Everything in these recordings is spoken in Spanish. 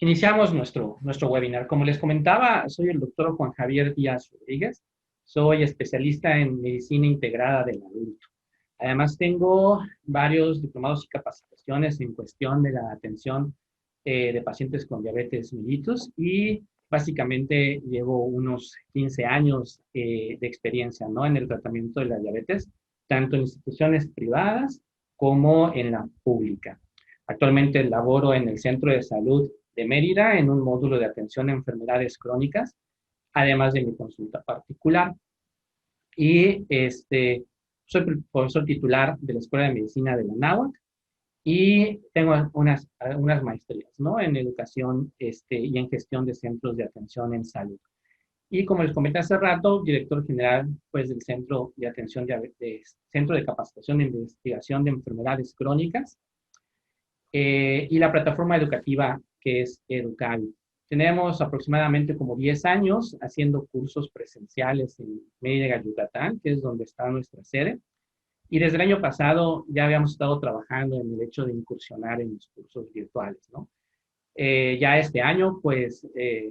Iniciamos nuestro webinar. Como les comentaba, soy el doctor Juan Javier Díaz Rodríguez. Soy especialista en medicina integrada del adulto. Además, tengo varios diplomados y capacitaciones en cuestión de la atención de pacientes con diabetes mellitus y básicamente llevo unos 15 años de experiencia, ¿no?, en el tratamiento de la diabetes, tanto en instituciones privadas como en la pública. Actualmente laboro en el Centro de Salud de Mérida en un módulo de atención a enfermedades crónicas, además de mi consulta particular. Y soy profesor titular de la Escuela de Medicina de la Anáhuac y tengo unas maestrías, ¿no?, en educación y en gestión de centros de atención en salud. Y como les comenté hace rato, director general pues, del Centro de Atención Centro de Capacitación e Investigación de Enfermedades Crónicas y la plataforma educativa que es Educavi. Tenemos aproximadamente como 10 años haciendo cursos presenciales en Mérida, Yucatán, que es donde está nuestra sede. Y desde el año pasado ya habíamos estado trabajando en el hecho de incursionar en los cursos virtuales, ¿no? Ya este año, pues,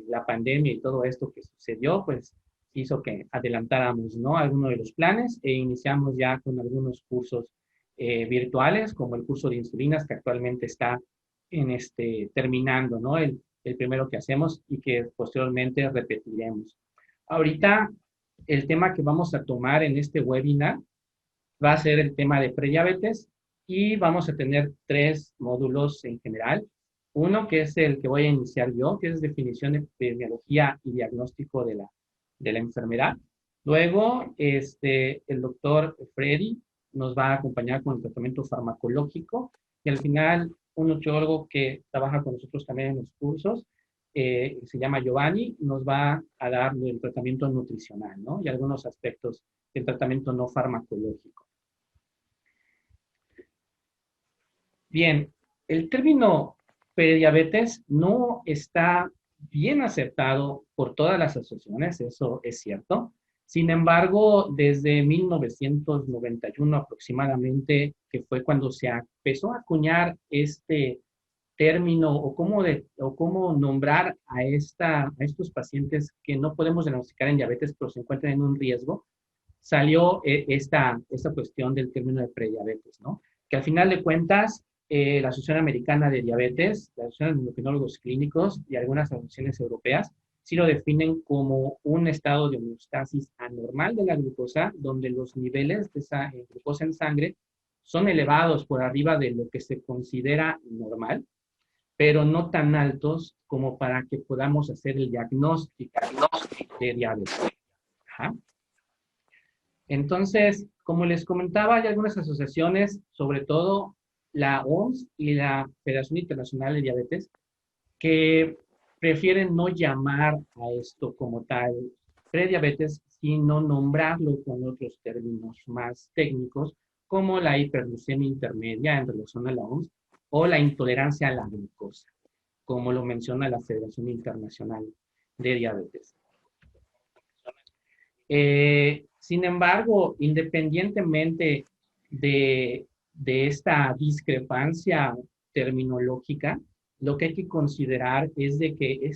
la pandemia y todo esto que sucedió, pues, hizo que adelantáramos, ¿no?, algunos de los planes e iniciamos ya con algunos cursos virtuales, como el curso de insulinas que actualmente está terminando, ¿no?, el primero que hacemos y que posteriormente repetiremos. Ahorita, el tema que vamos a tomar en este webinar va a ser el tema de prediabetes y vamos a tener 3 módulos en general. Uno que es el que voy a iniciar yo, que es definición de epidemiología y diagnóstico de la enfermedad. Luego, el doctor Freddy nos va a acompañar con el tratamiento farmacológico y al final un nutriólogo que trabaja con nosotros también en los cursos, se llama Giovanni, nos va a dar el tratamiento nutricional, ¿no?, y algunos aspectos del tratamiento no farmacológico. Bien, el término prediabetes no está bien aceptado por todas las asociaciones, eso es cierto. Sin embargo, desde 1991 aproximadamente, que fue cuando se empezó a acuñar este término o cómo nombrar a estos pacientes que no podemos diagnosticar en diabetes, pero se encuentran en un riesgo, salió esta cuestión del término de prediabetes, ¿no? Que al final de cuentas, la Asociación Americana de Diabetes, la Asociación de Endocrinólogos Clínicos y algunas asociaciones europeas sí lo definen como un estado de homeostasis anormal de la glucosa, donde los niveles de esa glucosa en sangre son elevados por arriba de lo que se considera normal, pero no tan altos como para que podamos hacer el diagnóstico de diabetes. Ajá. Entonces, como les comentaba, hay algunas asociaciones, sobre todo la OMS y la Federación Internacional de Diabetes, que prefieren no llamar a esto como tal prediabetes, sino nombrarlo con otros términos más técnicos, como la hiperglucemia intermedia en relación a la OMS, o la intolerancia a la glucosa, como lo menciona la Federación Internacional de Diabetes. Sin embargo, independientemente de esta discrepancia terminológica, lo que hay que considerar es de que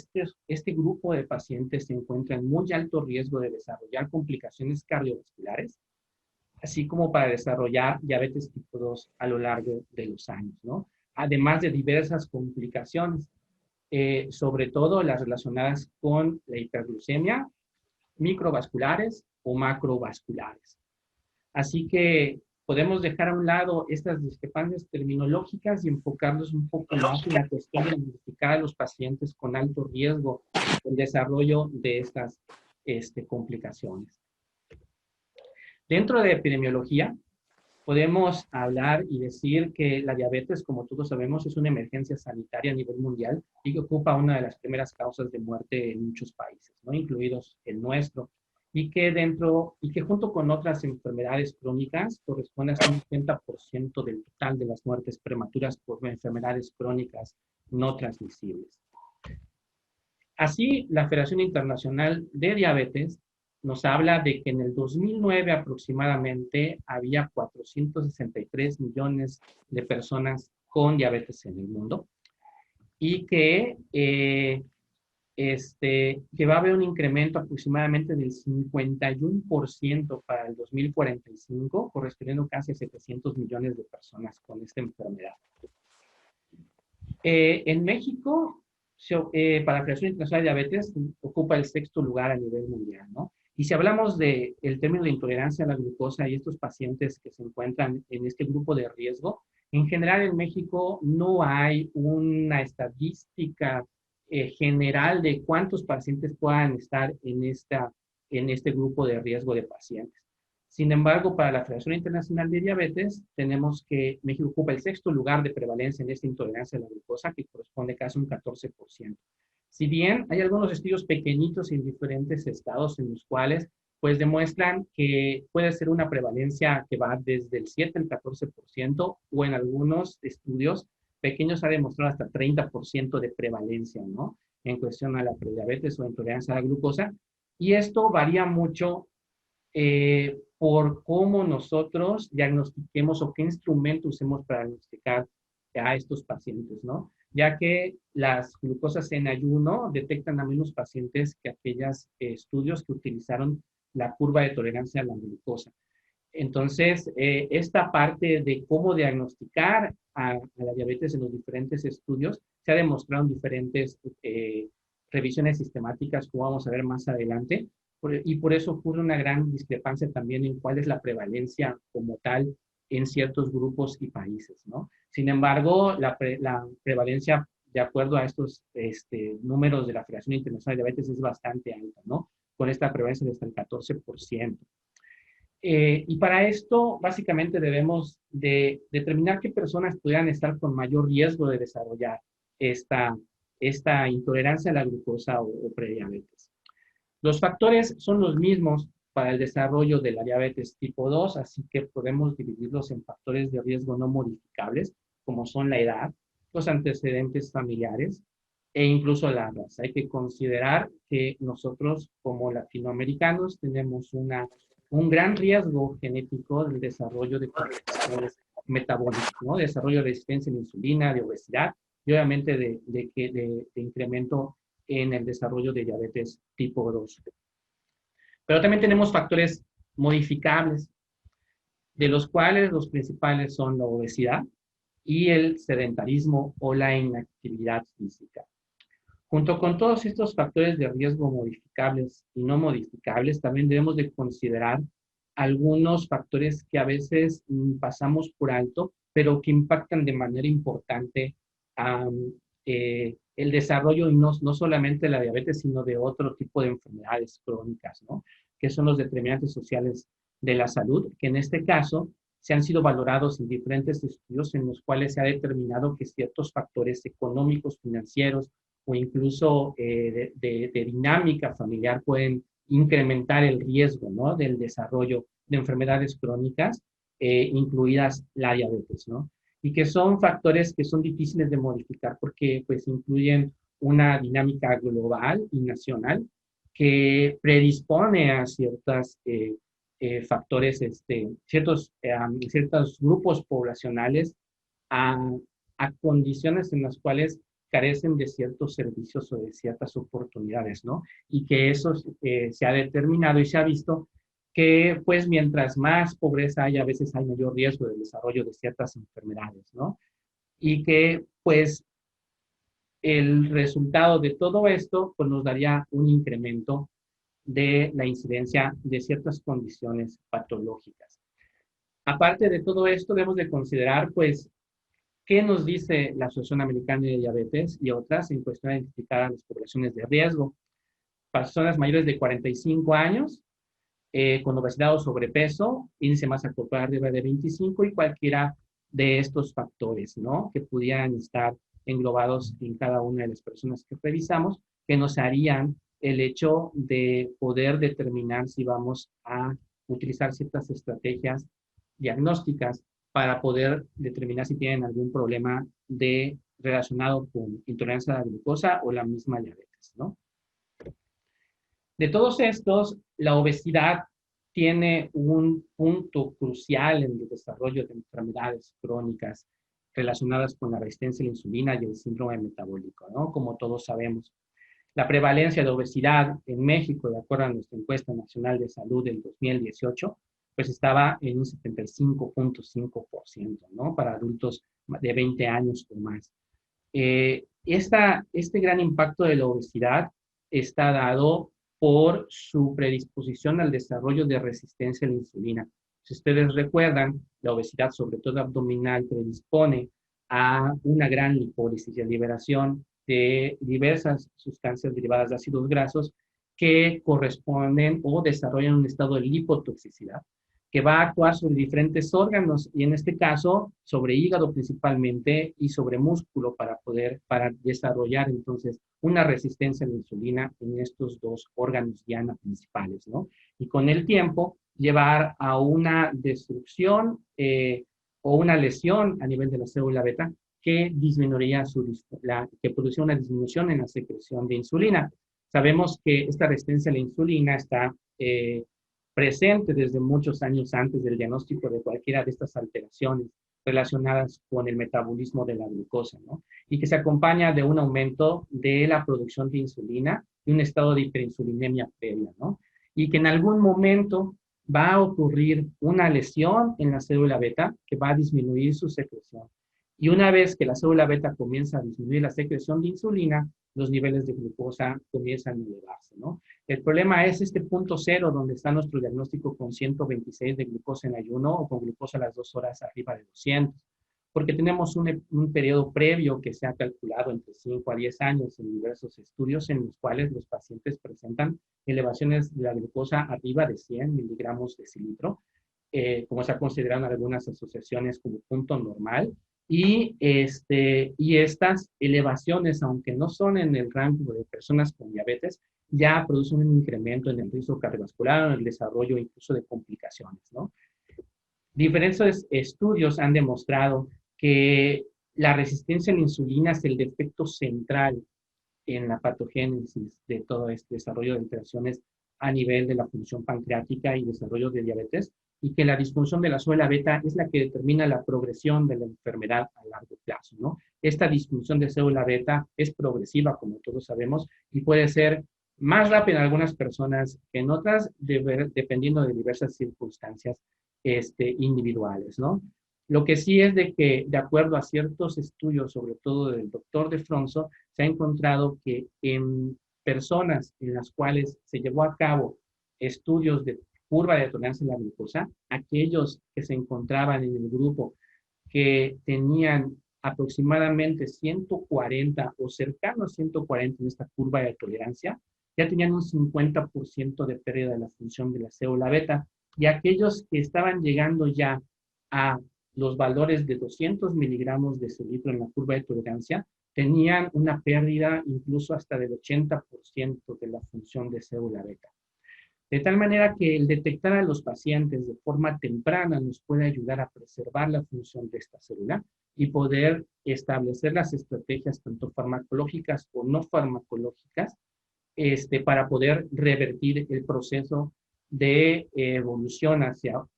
este grupo de pacientes se encuentra en muy alto riesgo de desarrollar complicaciones cardiovasculares, así como para desarrollar diabetes tipo 2 a lo largo de los años, ¿no? Además de diversas complicaciones, sobre todo las relacionadas con la hiperglucemia, microvasculares o macrovasculares. Así que podemos dejar a un lado estas discrepancias terminológicas y enfocarnos un poco más en la cuestión de identificar a los pacientes con alto riesgo del desarrollo de estas complicaciones. Dentro de epidemiología, podemos hablar y decir que la diabetes, como todos sabemos, es una emergencia sanitaria a nivel mundial y que ocupa una de las primeras causas de muerte en muchos países, ¿no?, incluidos el nuestro, y que junto con otras enfermedades crónicas corresponde hasta un 70% del total de las muertes prematuras por enfermedades crónicas no transmisibles. Así, la Federación Internacional de Diabetes nos habla de que en el 2009 aproximadamente había 463 millones de personas con diabetes en el mundo y que va a haber un incremento aproximadamente del 51% para el 2045, correspondiendo casi a 700 millones de personas con esta enfermedad. En México, para la Federación Internacional de Diabetes, ocupa el sexto lugar a nivel mundial, ¿no? Y si hablamos del término de intolerancia a la glucosa y estos pacientes que se encuentran en este grupo de riesgo, en general en México no hay una estadística general de cuántos pacientes puedan estar en este grupo de riesgo de pacientes. Sin embargo, para la Federación Internacional de Diabetes, tenemos que México ocupa el sexto lugar de prevalencia en esta intolerancia a la glucosa, que corresponde casi a un 14%. Si bien hay algunos estudios pequeñitos en diferentes estados en los cuales pues demuestran que puede ser una prevalencia que va desde el 7 al 14%, o en algunos estudios pequeños ha demostrado hasta 30% de prevalencia, ¿no? En cuestión a la prediabetes o intolerancia a la glucosa. Y esto varía mucho por cómo nosotros diagnostiquemos o qué instrumento usemos para diagnosticar a estos pacientes, ¿no? Ya que las glucosas en ayuno detectan a menos pacientes que aquellos estudios que utilizaron la curva de tolerancia a la glucosa. Entonces, esta parte de cómo diagnosticar a la diabetes en los diferentes estudios se ha demostrado en diferentes revisiones sistemáticas, como vamos a ver más adelante, y por eso ocurre una gran discrepancia también en cuál es la prevalencia como tal en ciertos grupos y países, ¿no? Sin embargo, la prevalencia, de acuerdo a estos números de la Federación Internacional de Diabetes, es bastante alta, ¿no? Con esta prevalencia de hasta el 14%. Y para esto, básicamente, debemos de determinar qué personas pudieran estar con mayor riesgo de desarrollar esta intolerancia a la glucosa o prediabetes. Los factores son los mismos para el desarrollo de la diabetes tipo 2, así que podemos dividirlos en factores de riesgo no modificables, como son la edad, los antecedentes familiares e incluso la raza. Hay que considerar que nosotros como latinoamericanos tenemos un gran riesgo genético del desarrollo de complicaciones metabólicas, ¿no? Desarrollo de resistencia a la insulina, de obesidad y obviamente de incremento en el desarrollo de diabetes tipo 2. Pero también tenemos factores modificables, de los cuales los principales son la obesidad y el sedentarismo o la inactividad física. Junto con todos estos factores de riesgo modificables y no modificables, también debemos de considerar algunos factores que a veces pasamos por alto, pero que impactan de manera importante el desarrollo, y no solamente de la diabetes, sino de otro tipo de enfermedades crónicas, ¿no? Que son los determinantes sociales de la salud, que en este caso se han sido valorados en diferentes estudios en los cuales se ha determinado que ciertos factores económicos, financieros, o incluso de dinámica familiar pueden incrementar el riesgo, ¿no? Del desarrollo de enfermedades crónicas, incluidas la diabetes, ¿no? Y que son factores que son difíciles de modificar porque pues incluyen una dinámica global y nacional que predispone a ciertos factores, ciertos grupos poblacionales a, a condiciones en las cuales carecen de ciertos servicios o de ciertas oportunidades, ¿no? Y que eso se ha determinado y se ha visto que, pues, mientras más pobreza hay, a veces hay mayor riesgo de desarrollo de ciertas enfermedades, ¿no? Y que, pues, el resultado de todo esto, pues, nos daría un incremento de la incidencia de ciertas condiciones patológicas. Aparte de todo esto, debemos de considerar, pues, ¿qué nos dice la Asociación Americana de Diabetes y otras en cuestión de identificar a las poblaciones de riesgo? Personas mayores de 45 años, con obesidad o sobrepeso, índice de masa corporal arriba de 25 y cualquiera de estos factores, ¿no? Que pudieran estar englobados en cada una de las personas que revisamos, que nos harían el hecho de poder determinar si vamos a utilizar ciertas estrategias diagnósticas para poder determinar si tienen algún problema relacionado con intolerancia a la glucosa o la misma diabetes, ¿no? De todos estos, la obesidad tiene un punto crucial en el desarrollo de enfermedades crónicas relacionadas con la resistencia a la insulina y el síndrome metabólico, ¿no? Como todos sabemos. La prevalencia de obesidad en México, de acuerdo a nuestra encuesta nacional de salud del 2018, pues estaba en un 75.5%, ¿no? Para adultos de 20 años o más. Este gran impacto de la obesidad está dado por su predisposición al desarrollo de resistencia a la insulina. Si ustedes recuerdan, la obesidad, sobre todo abdominal, predispone a una gran lipólisis y a liberación de diversas sustancias derivadas de ácidos grasos que corresponden o desarrollan un estado de lipotoxicidad que va a actuar sobre diferentes órganos y en este caso sobre hígado principalmente y sobre músculo para desarrollar entonces una resistencia a la insulina en estos dos órganos diana principales, ¿no? Y con el tiempo llevar a una destrucción o una lesión a nivel de la célula beta que disminuiría que producía una disminución en la secreción de insulina. Sabemos que esta resistencia a la insulina está presente desde muchos años antes del diagnóstico de cualquiera de estas alteraciones relacionadas con el metabolismo de la glucosa, ¿no? Y que se acompaña de un aumento de la producción de insulina y un estado de hiperinsulinemia previa, ¿no? Y que en algún momento va a ocurrir una lesión en la célula beta que va a disminuir su secreción. Y una vez que la célula beta comienza a disminuir la secreción de insulina, los niveles de glucosa comienzan a elevarse, ¿no? El problema es este punto cero donde está nuestro diagnóstico con 126 de glucosa en ayuno o con glucosa a las 2 horas arriba de 200, porque tenemos un periodo previo que se ha calculado entre 5 a 10 años en diversos estudios en los cuales los pacientes presentan elevaciones de la glucosa arriba de 100 miligramos de decilitro, como se ha considerado en algunas asociaciones como punto normal, y estas elevaciones, aunque no son en el rango de personas con diabetes, ya producen un incremento en el riesgo cardiovascular, en el desarrollo incluso de complicaciones, ¿no? Diferentes estudios han demostrado que la resistencia a la insulina es el defecto central en la patogénesis de todo este desarrollo de alteraciones a nivel de la función pancreática y desarrollo de diabetes, y que la disfunción de la célula beta es la que determina la progresión de la enfermedad a largo plazo, ¿no? Esta disfunción de célula beta es progresiva, como todos sabemos, y puede ser más rápida en algunas personas que en otras, dependiendo de diversas circunstancias individuales, ¿no? Lo que sí es de que, de acuerdo a ciertos estudios, sobre todo del doctor de Fronzo, se ha encontrado que en personas en las cuales se llevó a cabo estudios de curva de tolerancia a la glucosa, aquellos que se encontraban en el grupo que tenían aproximadamente 140 o cercano a 140 en esta curva de tolerancia, ya tenían un 50% de pérdida de la función de la célula beta, y aquellos que estaban llegando ya a los valores de 200 miligramos de decilitro en la curva de tolerancia, tenían una pérdida incluso hasta del 80% de la función de célula beta. De tal manera que el detectar a los pacientes de forma temprana nos puede ayudar a preservar la función de esta célula y poder establecer las estrategias tanto farmacológicas o no farmacológicas para poder revertir el proceso de evolución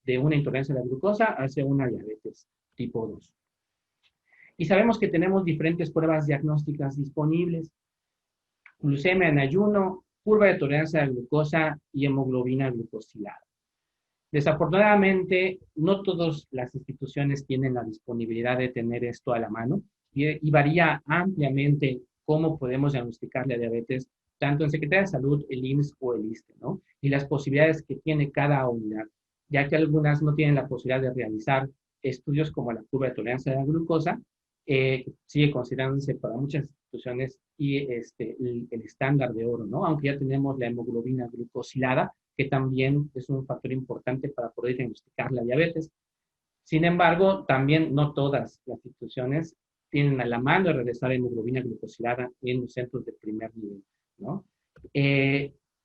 de una intolerancia a la glucosa hacia una diabetes tipo 2. Y sabemos que tenemos diferentes pruebas diagnósticas disponibles: glucemia en ayuno, curva de tolerancia a la glucosa y hemoglobina glucosilada. Desafortunadamente, no todas las instituciones tienen la disponibilidad de tener esto a la mano y varía ampliamente cómo podemos diagnosticar la diabetes, tanto en Secretaría de Salud, el IMSS o el ISSSTE, ¿no? Y las posibilidades que tiene cada unidad, ya que algunas no tienen la posibilidad de realizar estudios como la curva de tolerancia a la glucosa, sigue considerándose para muchas instituciones y el estándar de oro, ¿no? Aunque ya tenemos la hemoglobina glucosilada, que también es un factor importante para poder diagnosticar la diabetes. Sin embargo, también no todas las instituciones tienen a la mano de realizar hemoglobina glucosilada en los centros de primer nivel, ¿no?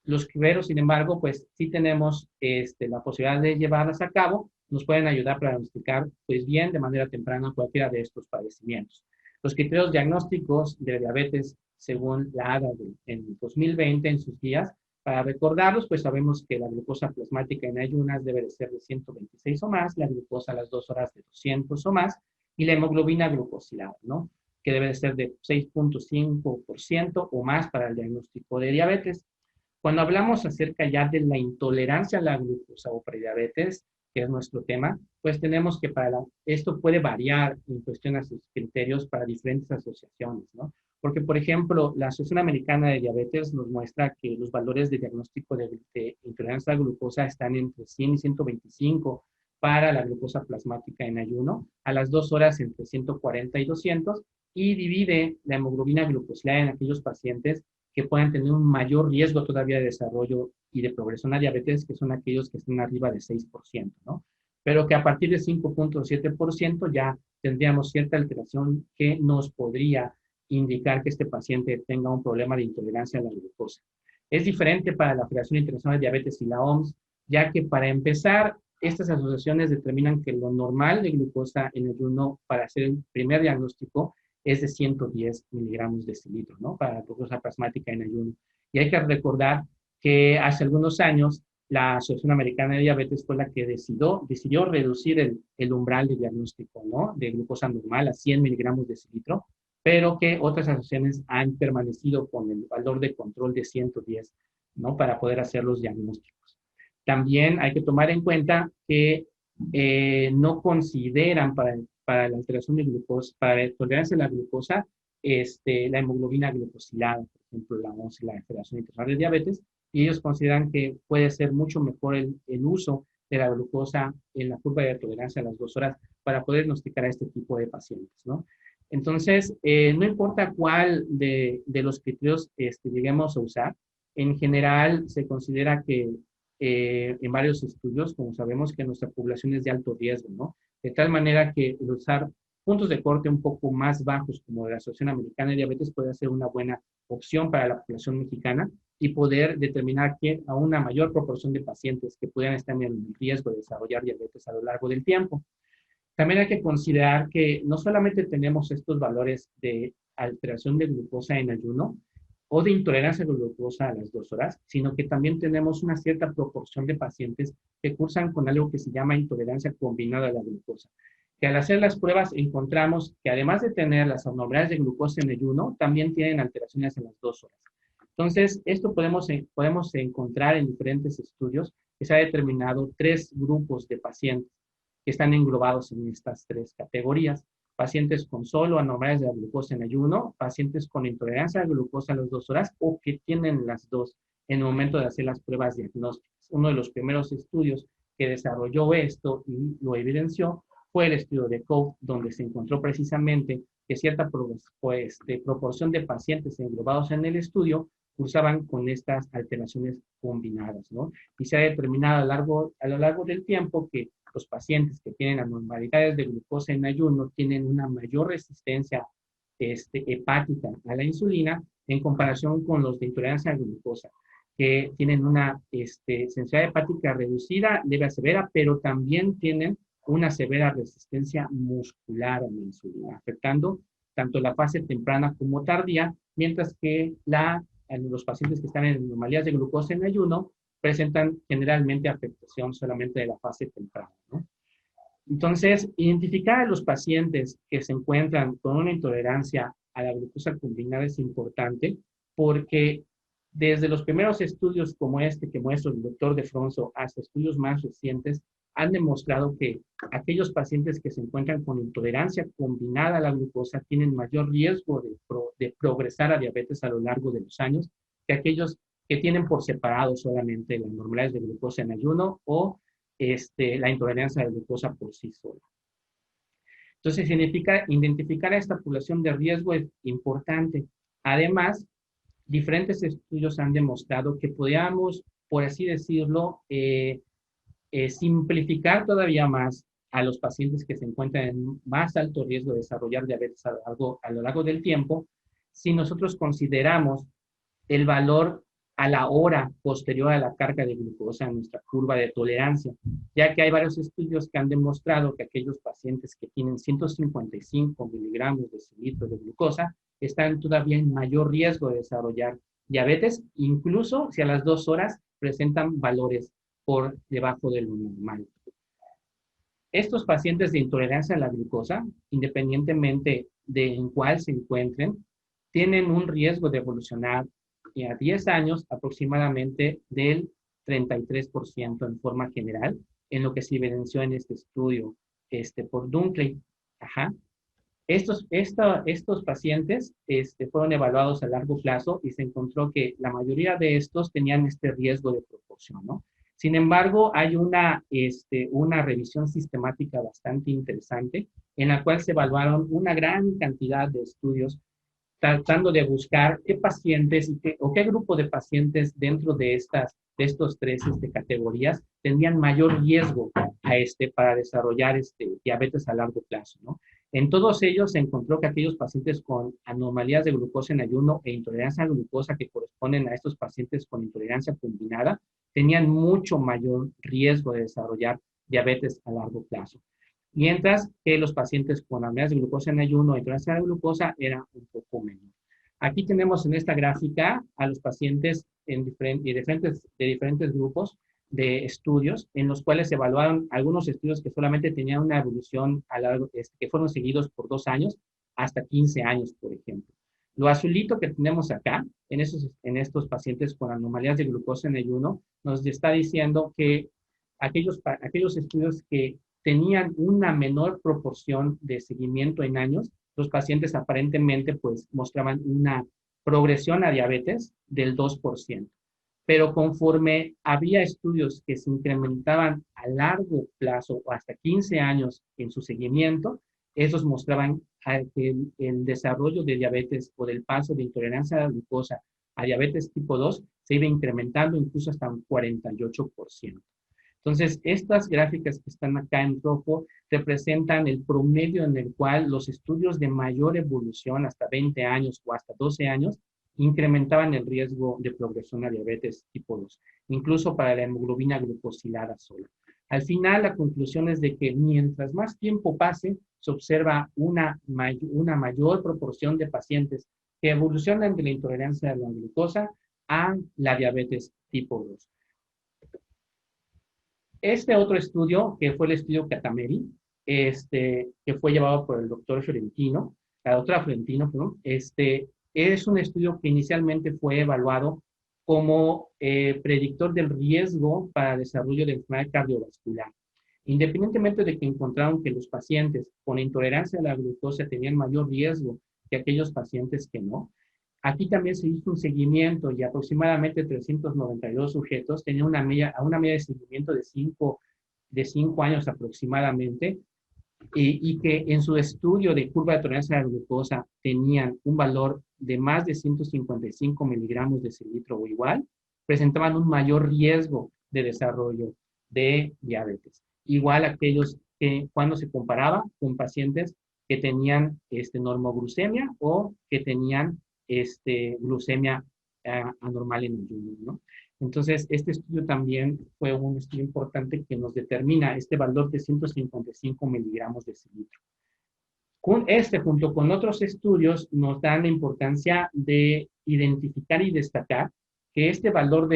Los primeros, sin embargo, pues sí tenemos la posibilidad de llevarlas a cabo, nos pueden ayudar para diagnosticar, pues bien, de manera temprana cualquiera de estos padecimientos. Los criterios diagnósticos de diabetes, según la ADA en 2020, en sus guías, para recordarlos, pues sabemos que la glucosa plasmática en ayunas debe de ser de 126 o más, la glucosa a las 2 horas de 200 o más, y la hemoglobina glucosilada, ¿no? Que debe de ser de 6.5% o más para el diagnóstico de diabetes. Cuando hablamos acerca ya de la intolerancia a la glucosa o prediabetes, que es nuestro tema, pues tenemos que esto puede variar en cuestión a sus criterios para diferentes asociaciones, ¿no? Porque, por ejemplo, la Asociación Americana de Diabetes nos muestra que los valores de diagnóstico de intolerancia a la glucosa están entre 100 y 125 para la glucosa plasmática en ayuno, a las 2 horas entre 140 y 200, y divide la hemoglobina glucosilada en aquellos pacientes que puedan tener un mayor riesgo todavía de desarrollo y de progresión a diabetes, que son aquellos que están arriba de 6%, ¿no? Pero que a partir de 5.7% ya tendríamos cierta alteración que nos podría indicar que este paciente tenga un problema de intolerancia a la glucosa. Es diferente para la Federación Internacional de Diabetes y la OMS, ya que para empezar, estas asociaciones determinan que lo normal de glucosa en ayuno para hacer el primer diagnóstico es de 110 miligramos de decilitro, ¿no? Para la glucosa plasmática en ayuno. Y hay que recordar que hace algunos años la Asociación Americana de Diabetes fue la que decidió reducir el umbral de diagnóstico, ¿no? De glucosa normal a 100 miligramos de decilitro, pero que otras asociaciones han permanecido con el valor de control de 110, ¿no? Para poder hacer los diagnósticos. También hay que tomar en cuenta que no consideran para la alteración de glucosa, para la tolerancia a la glucosa, la hemoglobina glucosilada, por ejemplo, la OMS y la Federación Internacional de Diabetes, y ellos consideran que puede ser mucho mejor el uso de la glucosa en la curva de tolerancia a las 2 horas para poder diagnosticar a este tipo de pacientes, ¿no? Entonces, no importa cuál de los criterios lleguemos a usar, en general se considera que en varios estudios, como sabemos que nuestra población es de alto riesgo, ¿no? De tal manera que usar puntos de corte un poco más bajos, como de la Asociación Americana de Diabetes, puede ser una buena opción para la población mexicana y poder determinar que a una mayor proporción de pacientes que pudieran estar en el riesgo de desarrollar diabetes a lo largo del tiempo. También hay que considerar que no solamente tenemos estos valores de alteración de glucosa en ayuno o de intolerancia a glucosa a las 2 horas, sino que también tenemos una cierta proporción de pacientes que cursan con algo que se llama intolerancia combinada a la glucosa, que al hacer las pruebas encontramos que además de tener las anormalidades de glucosa en ayuno, también tienen alteraciones a las 2 horas. Entonces, esto podemos encontrar en diferentes estudios que se ha determinado 3 grupos de pacientes que están englobados en estas 3 categorías. Pacientes con solo anormalidades de la glucosa en ayuno, pacientes con intolerancia a la glucosa a las 2 horas o que tienen las dos en el momento de hacer las pruebas diagnósticas. Uno de los primeros estudios que desarrolló esto y lo evidenció fue el estudio de Koch, donde se encontró precisamente que cierta proporción de pacientes englobados en el estudio cursaban con estas alteraciones combinadas, ¿no? Y se ha determinado a lo largo del tiempo que los pacientes que tienen anormalidades de glucosa en ayuno tienen una mayor resistencia hepática a la insulina en comparación con los de intolerancia a glucosa, que tienen una sensibilidad hepática reducida, leve a severa, pero también tienen una severa resistencia muscular a la insulina, afectando tanto la fase temprana como tardía, mientras que los pacientes que están en anomalías de glucosa en ayuno presentan generalmente afectación solamente de la fase temprana, ¿no? Entonces, identificar a los pacientes que se encuentran con una intolerancia a la glucosa combinada es importante porque desde los primeros estudios como este que muestra el doctor De Fronzo hasta estudios más recientes, han demostrado que aquellos pacientes que se encuentran con intolerancia combinada a la glucosa tienen mayor riesgo de progresar a diabetes a lo largo de los años que aquellos que tienen por separado solamente las anormalidades de glucosa en ayuno o la intolerancia a la glucosa por sí sola. Entonces, identificar a esta población de riesgo es importante. Además, diferentes estudios han demostrado que podríamos, por así decirlo, simplificar todavía más a los pacientes que se encuentran en más alto riesgo de desarrollar diabetes a lo largo del tiempo, si nosotros consideramos el valor a la hora posterior a la carga de glucosa en nuestra curva de tolerancia, ya que hay varios estudios que han demostrado que aquellos pacientes que tienen 155 miligramos de decilitro de glucosa están todavía en mayor riesgo de desarrollar diabetes, incluso si a las 2 horas presentan valores por debajo de lo normal. Estos pacientes de intolerancia a la glucosa, independientemente de en cuál se encuentren, tienen un riesgo de evolucionar a 10 años aproximadamente del 33% en forma general, en lo que se evidenció en este estudio por Dunkley. Ajá. Estos pacientes fueron evaluados a largo plazo y se encontró que la mayoría de estos tenían este riesgo de proporción, ¿no? Sin embargo, hay una revisión sistemática bastante interesante en la cual se evaluaron una gran cantidad de estudios tratando de buscar qué pacientes o qué grupo de pacientes dentro de estos tres categorías tendrían mayor riesgo para desarrollar diabetes a largo plazo, ¿no? En todos ellos se encontró que aquellos pacientes con anomalías de glucosa en ayuno e intolerancia a glucosa que corresponden a estos pacientes con intolerancia combinada tenían mucho mayor riesgo de desarrollar diabetes a largo plazo. Mientras que los pacientes con anomalías de glucosa en ayuno e intolerancia a la glucosa era un poco menor. Aquí tenemos en esta gráfica a los pacientes de diferentes grupos de estudios en los cuales se evaluaron algunos estudios que solamente tenían una evolución a largo, que fueron seguidos por 2 años hasta 15 años, por ejemplo. Lo azulito que tenemos acá, en estos pacientes con anomalías de glucosa en ayuno, nos está diciendo que aquellos estudios que tenían una menor proporción de seguimiento en años, los pacientes aparentemente pues mostraban una progresión a diabetes del 2%. Pero conforme había estudios que se incrementaban a largo plazo o hasta 15 años en su seguimiento, esos mostraban que el desarrollo de diabetes o del paso de intolerancia a la glucosa a diabetes tipo 2 se iba incrementando incluso hasta un 48%. Entonces, estas gráficas que están acá en rojo representan el promedio en el cual los estudios de mayor evolución, hasta 20 años o hasta 12 años, incrementaban el riesgo de progresión a diabetes tipo 2, incluso para la hemoglobina glucosilada sola. Al final, la conclusión es de que mientras más tiempo pase, se observa una mayor proporción de pacientes que evolucionan de la intolerancia a la glucosa a la diabetes tipo 2. Este otro estudio, que fue el estudio Catameri, que fue llevado por el doctor Fiorentino, la doctora Fiorentino, perdón, es un estudio que inicialmente fue evaluado como predictor del riesgo para desarrollo de enfermedad cardiovascular. Independientemente de que encontraron que los pacientes con intolerancia a la glucosa tenían mayor riesgo que aquellos pacientes que no, aquí también se hizo un seguimiento y aproximadamente 392 sujetos tenían una media de seguimiento de 5 años aproximadamente y que en su estudio de curva de tolerancia a la glucosa tenían un valor de más de 155 miligramos de cilitro o igual, presentaban un mayor riesgo de desarrollo de diabetes. Igual aquellos que cuando se comparaba con pacientes que tenían normoglucemia o que tenían glucemia anormal en ayuno, ¿no? Entonces, este estudio también fue un estudio importante que nos determina este valor de 155 miligramos de cilitro. Junto con otros estudios, nos dan la importancia de identificar y destacar que este valor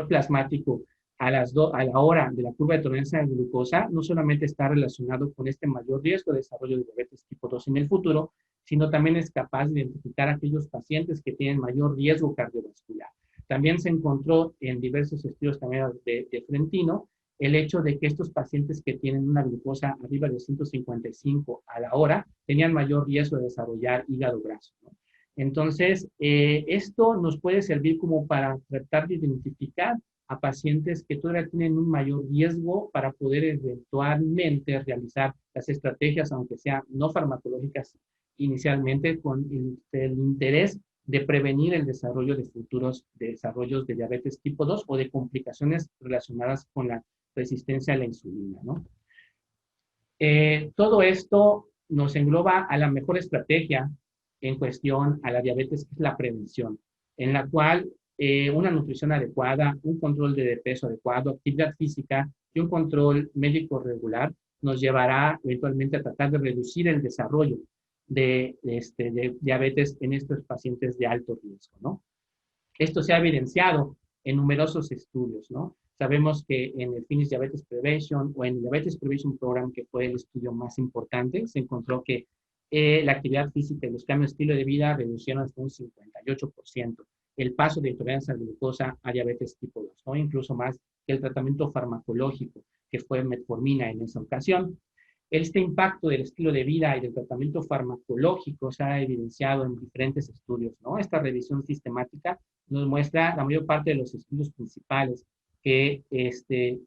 plasmático a la hora de la curva de tolerancia a la glucosa no solamente está relacionado con este mayor riesgo de desarrollo de diabetes tipo 2 en el futuro, sino también es capaz de identificar a aquellos pacientes que tienen mayor riesgo cardiovascular. También se encontró en diversos estudios también de Fiorentino el hecho de que estos pacientes que tienen una glucosa arriba de 155 a la hora tenían mayor riesgo de desarrollar hígado graso, ¿no? Entonces, esto nos puede servir como para tratar de identificar a pacientes que todavía tienen un mayor riesgo para poder eventualmente realizar las estrategias, aunque sean no farmacológicas inicialmente, con el interés de prevenir el desarrollo de futuros desarrollos de diabetes tipo 2 o de complicaciones relacionadas con la resistencia a la insulina, ¿no? Todo esto nos engloba a la mejor estrategia en cuestión a la diabetes, que es la prevención, en la cual una nutrición adecuada, un control de peso adecuado, actividad física y un control médico regular nos llevará eventualmente a tratar de reducir el desarrollo de diabetes en estos pacientes de alto riesgo, ¿no? Esto se ha evidenciado en numerosos estudios, ¿no? Sabemos que en el Finnish Diabetes Prevention o en el Diabetes Prevention Program, que fue el estudio más importante, se encontró que la actividad física y los cambios de estilo de vida reducieron hasta un 58% el paso de intolerancia a la glucosa a diabetes tipo 2, ¿no? Incluso más que el tratamiento farmacológico, que fue metformina en esa ocasión. Este impacto del estilo de vida y del tratamiento farmacológico se ha evidenciado en diferentes estudios, ¿no? Esta revisión sistemática nos muestra la mayor parte de los estudios principales que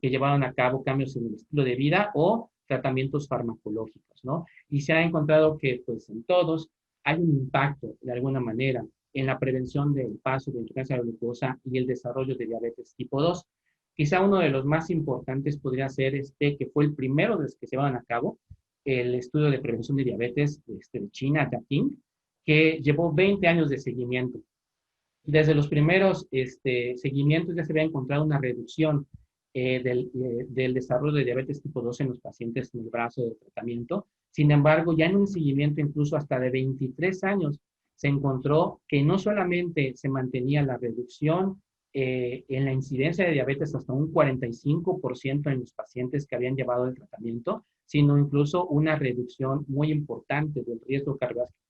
llevaron a cabo cambios en el estilo de vida o tratamientos farmacológicos, ¿no? Y se ha encontrado que, pues, en todos hay un impacto, de alguna manera, en la prevención del paso de intolerancia a la glucosa y el desarrollo de diabetes tipo 2. Quizá uno de los más importantes podría ser que fue el primero de los que se llevaron a cabo, el estudio de prevención de diabetes de China, Dating, que llevó 20 años de seguimiento. Desde los primeros seguimientos ya se había encontrado una reducción del desarrollo de diabetes tipo 2 en los pacientes en el brazo de tratamiento. Sin embargo, ya en un seguimiento incluso hasta de 23 años, se encontró que no solamente se mantenía la reducción en la incidencia de diabetes hasta un 45% en los pacientes que habían llevado el tratamiento, sino incluso una reducción muy importante del riesgo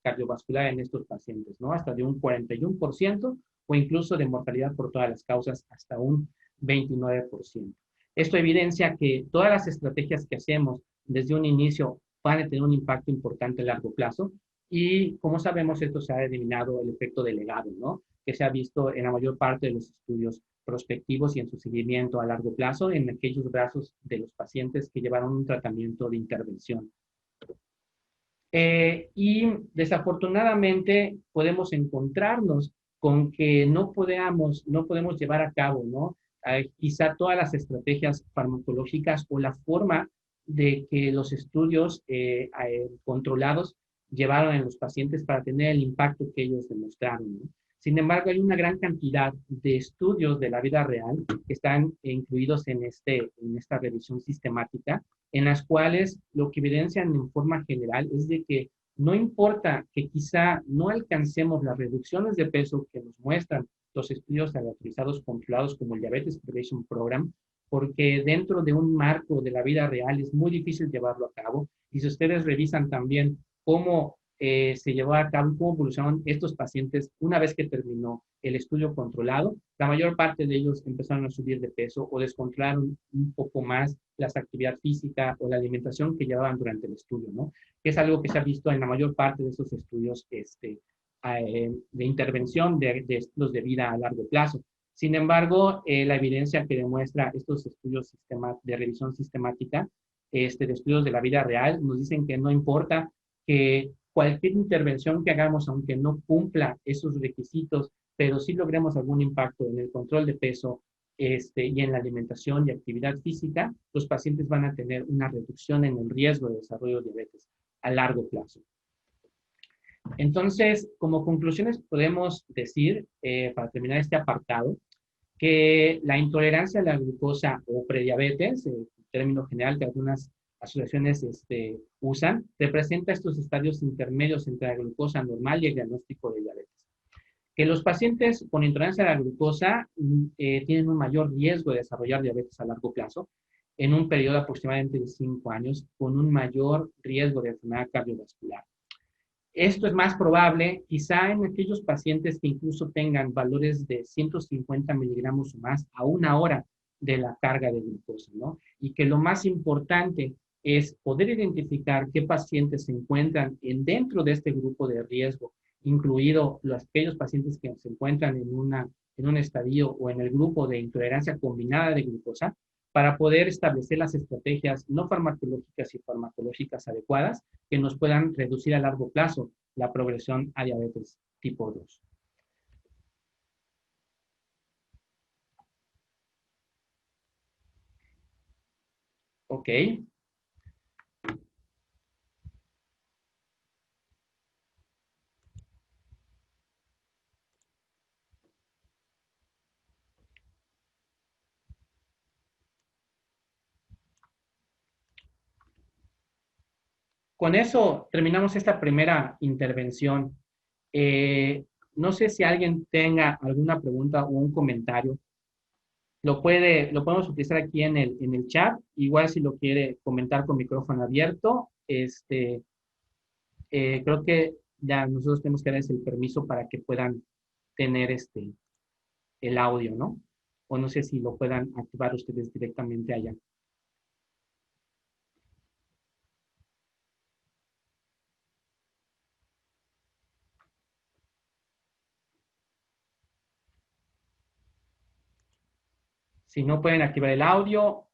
cardiovascular en estos pacientes, ¿no? Hasta de un 41% o incluso de mortalidad por todas las causas hasta un 29%. Esto evidencia que todas las estrategias que hacemos desde un inicio van a tener un impacto importante a largo plazo y, como sabemos, esto se ha eliminado el efecto delegado, ¿no? Que se ha visto en la mayor parte de los estudios prospectivos y en su seguimiento a largo plazo en aquellos brazos de los pacientes que llevaron un tratamiento de intervención. Y desafortunadamente podemos encontrarnos con que no podemos llevar a cabo, ¿no? Quizá todas las estrategias farmacológicas o la forma de que los estudios controlados llevaron en los pacientes para tener el impacto que ellos demostraron, ¿no? Sin embargo, hay una gran cantidad de estudios de la vida real que están incluidos en esta revisión sistemática, en las cuales lo que evidencian en forma general es de que no importa que quizá no alcancemos las reducciones de peso que nos muestran los estudios aleatorizados controlados como el Diabetes Prevention Program, porque dentro de un marco de la vida real es muy difícil llevarlo a cabo. Y si ustedes revisan también cómo se llevó a cabo, cómo evolucionaron estos pacientes una vez que terminó el estudio controlado, la mayor parte de ellos empezaron a subir de peso o descontrolaron un poco más las actividad física o la alimentación que llevaban durante el estudio, ¿no? Que es algo que se ha visto en la mayor parte de estos estudios de intervención de estilos de vida a largo plazo. Sin embargo, la evidencia que demuestra estos estudios de revisión sistemática, de estudios de la vida real, nos dicen que no importa que cualquier intervención que hagamos, aunque no cumpla esos requisitos, pero sí logremos algún impacto en el control de peso y en la alimentación y actividad física, los pacientes van a tener una reducción en el riesgo de desarrollo de diabetes a largo plazo. Entonces, como conclusiones podemos decir, para terminar este apartado, que la intolerancia a la glucosa o prediabetes, término general que algunas asociaciones usan, representa estos estadios intermedios entre la glucosa normal y el diagnóstico de diabetes. Que los pacientes con intolerancia a la glucosa tienen un mayor riesgo de desarrollar diabetes a largo plazo, en un periodo aproximadamente de 5 años, con un mayor riesgo de enfermedad cardiovascular. Esto es más probable quizá en aquellos pacientes que incluso tengan valores de 150 miligramos o más a una hora de la carga de glucosa, ¿no? Y que lo más importante es poder identificar qué pacientes se encuentran dentro de este grupo de riesgo, incluido aquellos pacientes que se encuentran en un estadio o en el grupo de intolerancia combinada de glucosa, para poder establecer las estrategias no farmacológicas y farmacológicas adecuadas que nos puedan reducir a largo plazo la progresión a diabetes tipo 2. Ok. Con eso terminamos esta primera intervención. No sé si alguien tenga alguna pregunta o un comentario Lo podemos utilizar aquí en el chat. Igual si lo quiere comentar con micrófono abierto, creo que ya nosotros tenemos que darles el permiso para que puedan tener el audio, ¿no? O no sé si lo puedan activar ustedes directamente allá. Si no pueden activar el audio,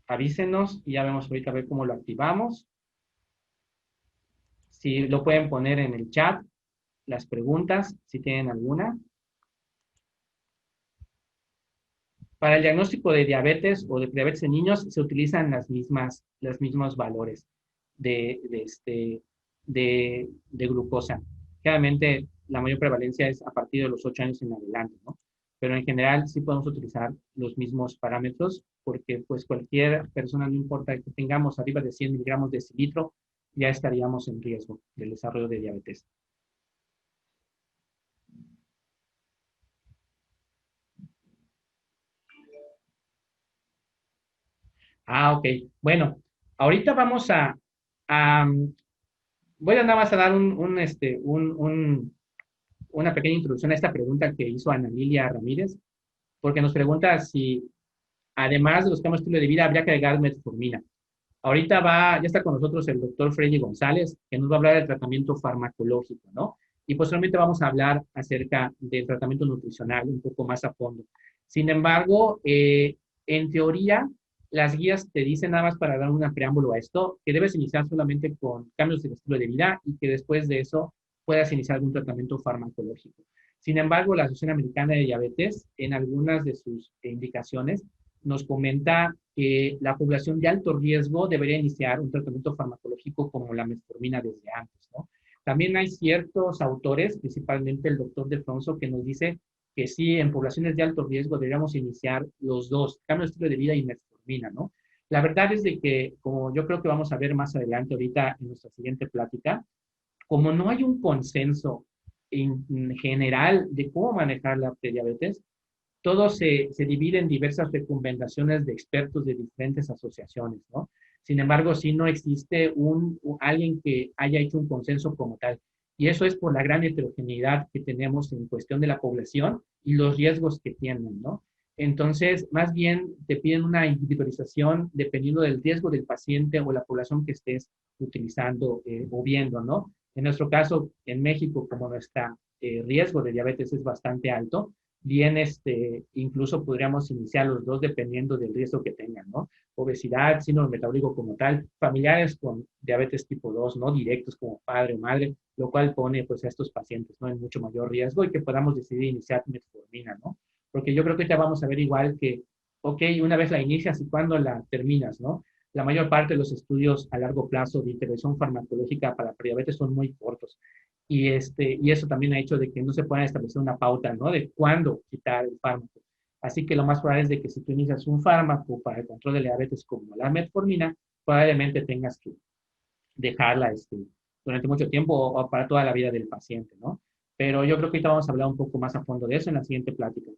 avísenos y ya vemos ahorita a ver cómo lo activamos. Si lo pueden poner en el chat, las preguntas, si tienen alguna. Para el diagnóstico de diabetes o de diabetes en niños se utilizan los mismos valores de glucosa. Claramente, la mayor prevalencia es a partir de los 8 años en adelante, ¿no? Pero en general sí podemos utilizar los mismos parámetros porque pues cualquier persona, no importa que tengamos arriba de 100 miligramos de decilitro, ya estaríamos en riesgo del desarrollo de diabetes. Ah, ok. Bueno, ahorita vamos a voy a nada más a dar una pequeña introducción a esta pregunta que hizo Ana Lilia Ramírez, porque nos pregunta si, además de los cambios de estilo de vida, habría que agregar metformina. Ahorita ya está con nosotros el doctor Freddy González, que nos va a hablar del tratamiento farmacológico, ¿no? Y posteriormente vamos a hablar acerca del tratamiento nutricional un poco más a fondo. Sin embargo, en teoría, las guías te dicen nada más para dar un preámbulo a esto, que debes iniciar solamente con cambios de estilo de vida y que después de eso puedas iniciar algún tratamiento farmacológico. Sin embargo, la Asociación Americana de Diabetes, en algunas de sus indicaciones, nos comenta que la población de alto riesgo debería iniciar un tratamiento farmacológico como la metformina desde antes, ¿no? También hay ciertos autores, principalmente el doctor De Fronzo, que nos dice que sí, en poblaciones de alto riesgo deberíamos iniciar los dos, cambio de estilo de vida y metformina, ¿no? La verdad es de que, como yo creo que vamos a ver más adelante ahorita en nuestra siguiente plática, como no hay un consenso en general de cómo manejar la prediabetes, todo se divide en diversas recomendaciones de expertos de diferentes asociaciones, ¿no? Sin embargo, sí no existe alguien que haya hecho un consenso como tal. Y eso es por la gran heterogeneidad que tenemos en cuestión de la población y los riesgos que tienen, ¿no? Entonces, más bien te piden una individualización dependiendo del riesgo del paciente o la población que estés utilizando o viendo, ¿no? En nuestro caso, en México, como nuestro riesgo de diabetes es bastante alto, bien, incluso podríamos iniciar los dos dependiendo del riesgo que tengan, ¿no? Obesidad, síndrome metabólico como tal, familiares con diabetes tipo 2, ¿no? Directos como padre o madre, lo cual pone pues a estos pacientes, ¿no? En mucho mayor riesgo y que podamos decidir iniciar metformina, ¿no? Porque yo creo que ya vamos a ver igual que, ok, una vez la inicias y cuándo la terminas, ¿no? La mayor parte de los estudios a largo plazo de intervención farmacológica para prediabetes son muy cortos. Y eso también ha hecho de que no se pueda establecer una pauta, ¿no? De cuándo quitar el fármaco. Así que lo más probable es de que si tú inicias un fármaco para el control de la diabetes como la metformina, probablemente tengas que dejarla durante mucho tiempo o para toda la vida del paciente, ¿no? Pero yo creo que ahorita vamos a hablar un poco más a fondo de eso en la siguiente plática.